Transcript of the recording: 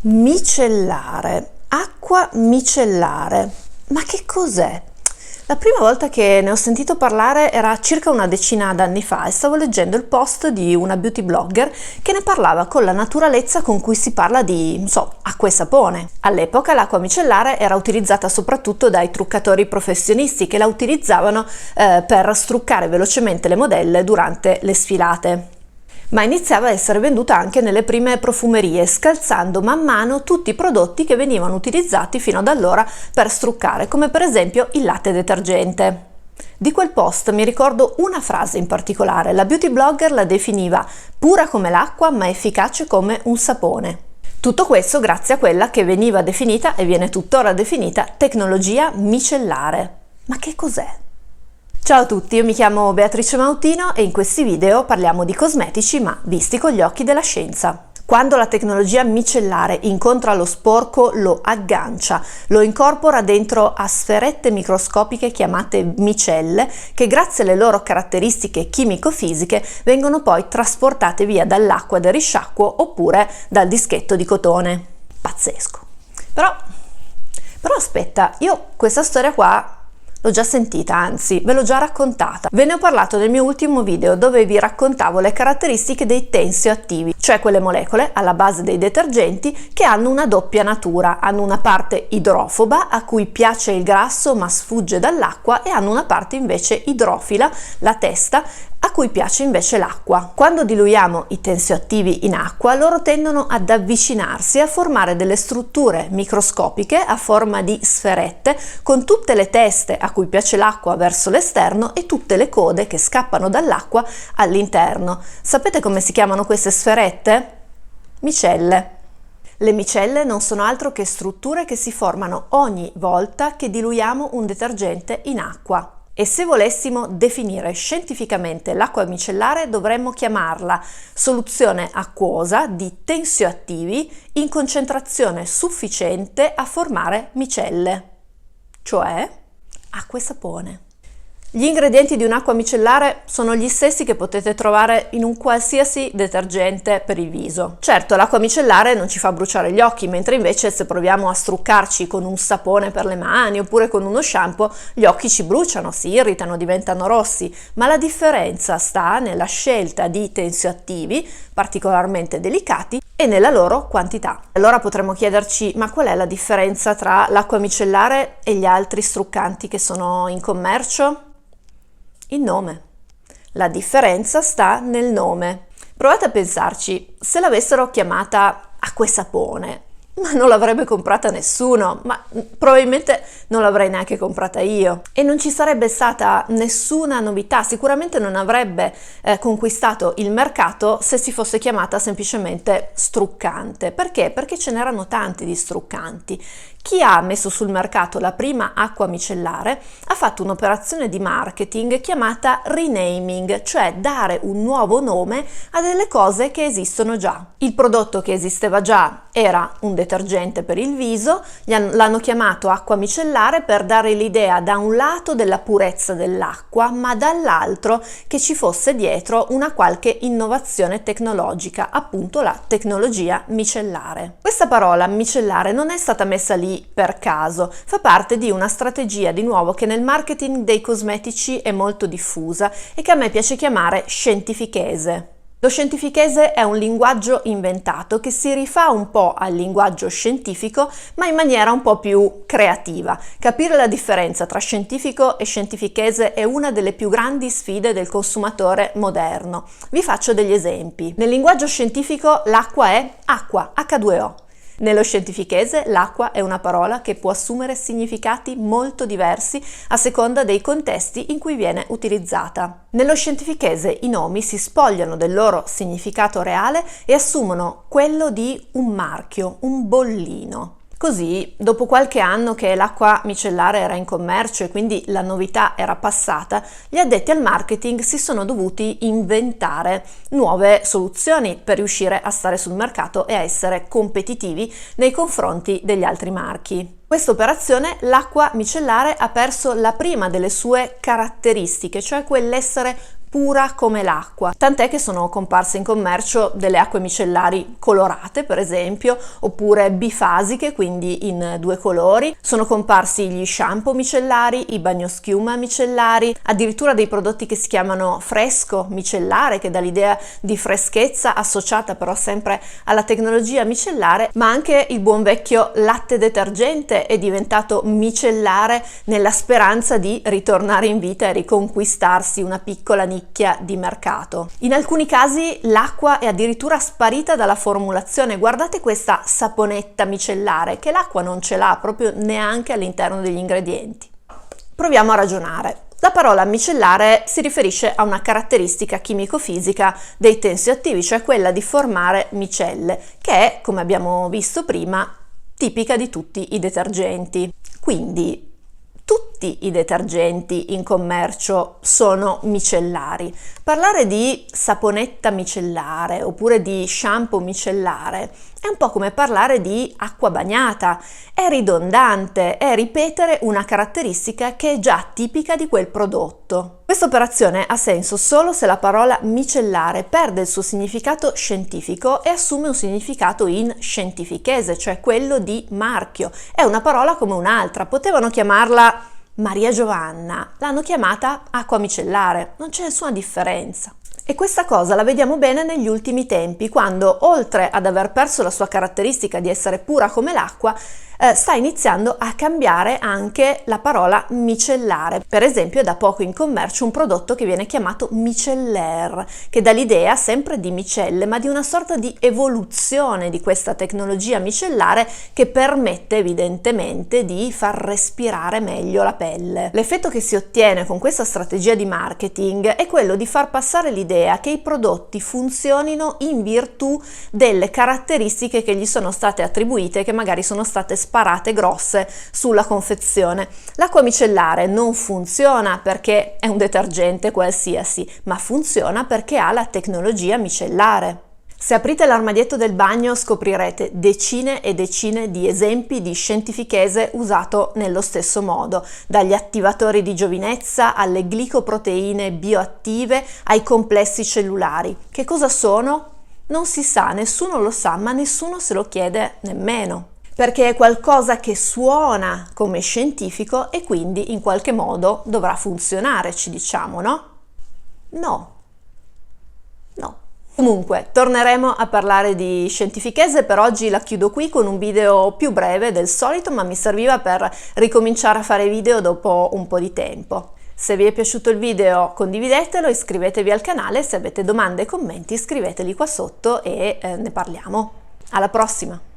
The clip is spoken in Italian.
Micellare, acqua micellare, ma che cos'è? La prima volta che ne ho sentito parlare era circa una decina d'anni fa e stavo leggendo il post di una beauty blogger che ne parlava con la naturalezza con cui si parla di, acqua e sapone. All'epoca l'acqua micellare era utilizzata soprattutto dai truccatori professionisti che la utilizzavano per struccare velocemente le modelle durante le sfilate. Ma iniziava a essere venduta anche nelle prime profumerie, scalzando man mano tutti i prodotti che venivano utilizzati fino ad allora per struccare, come per esempio il latte detergente. Di quel post mi ricordo una frase in particolare. La beauty blogger la definiva pura come l'acqua ma efficace come un sapone. Tutto questo grazie a quella che veniva definita e viene tuttora definita tecnologia micellare. Ma che cos'è? Ciao a tutti, io mi chiamo Beatrice Mautino e in questi video parliamo di cosmetici ma visti con gli occhi della scienza. Quando la tecnologia micellare incontra lo sporco lo aggancia, lo incorpora dentro a sferette microscopiche chiamate micelle che grazie alle loro caratteristiche chimico-fisiche vengono poi trasportate via dall'acqua del risciacquo oppure dal dischetto di cotone. Pazzesco! Però aspetta, io questa storia qua l'ho già sentita, anzi ve l'ho già raccontata. Ve ne ho parlato nel mio ultimo video dove vi raccontavo le caratteristiche dei tensioattivi, cioè quelle molecole alla base dei detergenti che hanno una doppia natura. Hanno una parte idrofoba a cui piace il grasso ma sfugge dall'acqua e hanno una parte invece idrofila, la testa, a cui piace invece l'acqua. Quando diluiamo i tensioattivi in acqua, loro tendono ad avvicinarsi e a formare delle strutture microscopiche a forma di sferette con tutte le teste a cui piace l'acqua verso l'esterno e tutte le code che scappano dall'acqua all'interno. Sapete come si chiamano queste sferette? Micelle. Le micelle non sono altro che strutture che si formano ogni volta che diluiamo un detergente in acqua. E se volessimo definire scientificamente l'acqua micellare dovremmo chiamarla soluzione acquosa di tensioattivi in concentrazione sufficiente a formare micelle, cioè acqua e sapone. Gli ingredienti di un'acqua micellare sono gli stessi che potete trovare in un qualsiasi detergente per il viso. Certo, l'acqua micellare non ci fa bruciare gli occhi, mentre invece se proviamo a struccarci con un sapone per le mani oppure con uno shampoo, gli occhi ci bruciano, si irritano, diventano rossi, ma la differenza sta nella scelta di tensioattivi particolarmente delicati e nella loro quantità. Allora potremmo chiederci, ma qual è la differenza tra l'acqua micellare e gli altri struccanti che sono in commercio? Il nome. La differenza sta nel nome. Provate a pensarci, se l'avessero chiamata acqua e sapone, ma non l'avrebbe comprata nessuno, ma probabilmente non l'avrei neanche comprata io e non ci sarebbe stata nessuna novità, sicuramente non avrebbe conquistato il mercato se si fosse chiamata semplicemente struccante. Perché? Perché ce n'erano tanti di struccanti. Chi ha messo sul mercato la prima acqua micellare ha fatto un'operazione di marketing chiamata renaming, cioè dare un nuovo nome a delle cose che esistono già. Il prodotto che esisteva già era un detergente per il viso, l'hanno chiamato acqua micellare per dare l'idea da un lato della purezza dell'acqua, ma dall'altro che ci fosse dietro una qualche innovazione tecnologica, appunto la tecnologia micellare. Questa parola micellare non è stata messa lì per caso, fa parte di una strategia di nuovo che nel marketing dei cosmetici è molto diffusa e che a me piace chiamare scientifichese. Lo scientifichese è un linguaggio inventato che si rifà un po' al linguaggio scientifico ma in maniera un po' più creativa. Capire la differenza tra scientifico e scientifichese è una delle più grandi sfide del consumatore moderno. Vi faccio degli esempi. Nel linguaggio scientifico l'acqua è acqua, H2O. Nello scientifichese l'acqua è una parola che può assumere significati molto diversi a seconda dei contesti in cui viene utilizzata. Nello scientifichese i nomi si spogliano del loro significato reale e assumono quello di un marchio, un bollino. Così, dopo qualche anno che l'acqua micellare era in commercio e quindi la novità era passata, gli addetti al marketing si sono dovuti inventare nuove soluzioni per riuscire a stare sul mercato e a essere competitivi nei confronti degli altri marchi. Questa operazione l'acqua micellare ha perso la prima delle sue caratteristiche, cioè quell'essere pura come l'acqua, tant'è che sono comparse in commercio delle acque micellari colorate, per esempio, oppure bifasiche, quindi in 2 colori. Sono comparsi gli shampoo micellari, i bagnoschiuma micellari, addirittura dei prodotti che si chiamano fresco micellare, che dà l'idea di freschezza associata però sempre alla tecnologia micellare, ma anche il buon vecchio latte detergente è diventato micellare nella speranza di ritornare in vita e riconquistarsi una piccola nicchia di mercato. In alcuni casi l'acqua è addirittura sparita dalla formulazione. Guardate questa saponetta micellare, che l'acqua non ce l'ha proprio neanche all'interno degli ingredienti. Proviamo a ragionare. La parola micellare si riferisce a una caratteristica chimico-fisica dei tensioattivi, cioè quella di formare micelle, che è, come abbiamo visto prima, tipica di tutti i detergenti. Quindi tutti i detergenti in commercio sono micellari. Parlare di saponetta micellare oppure di shampoo micellare è un po' come parlare di acqua bagnata, è ridondante, è ripetere una caratteristica che è già tipica di quel prodotto. Questa operazione ha senso solo se la parola micellare perde il suo significato scientifico e assume un significato in scientifichese, cioè quello di marchio. È una parola come un'altra, potevano chiamarla Maria Giovanna, l'hanno chiamata acqua micellare, non c'è nessuna differenza. E questa cosa la vediamo bene negli ultimi tempi, quando oltre ad aver perso la sua caratteristica di essere pura come l'acqua, sta iniziando a cambiare anche la parola micellare. Per esempio è da poco in commercio un prodotto che viene chiamato micellaire, che dà l'idea sempre di micelle, ma di una sorta di evoluzione di questa tecnologia micellare che permette evidentemente di far respirare meglio la pelle. L'effetto che si ottiene con questa strategia di marketing è quello di far passare l'idea che i prodotti funzionino in virtù delle caratteristiche che gli sono state attribuite, che magari sono state sparate grosse sulla confezione. L'acqua micellare non funziona perché è un detergente qualsiasi, ma funziona perché ha la tecnologia micellare. Se aprite l'armadietto del bagno scoprirete decine e decine di esempi di scientifichese usato nello stesso modo, dagli attivatori di giovinezza alle glicoproteine bioattive ai complessi cellulari. Che cosa sono? Non si sa, nessuno lo sa, ma nessuno se lo chiede nemmeno. Perché è qualcosa che suona come scientifico e quindi in qualche modo dovrà funzionare, ci diciamo, no? No. Comunque, torneremo a parlare di scientifichese, per oggi la chiudo qui con un video più breve del solito, ma mi serviva per ricominciare a fare video dopo un po' di tempo. Se vi è piaciuto il video condividetelo, iscrivetevi al canale, se avete domande e commenti scriveteli qua sotto e ne parliamo. Alla prossima!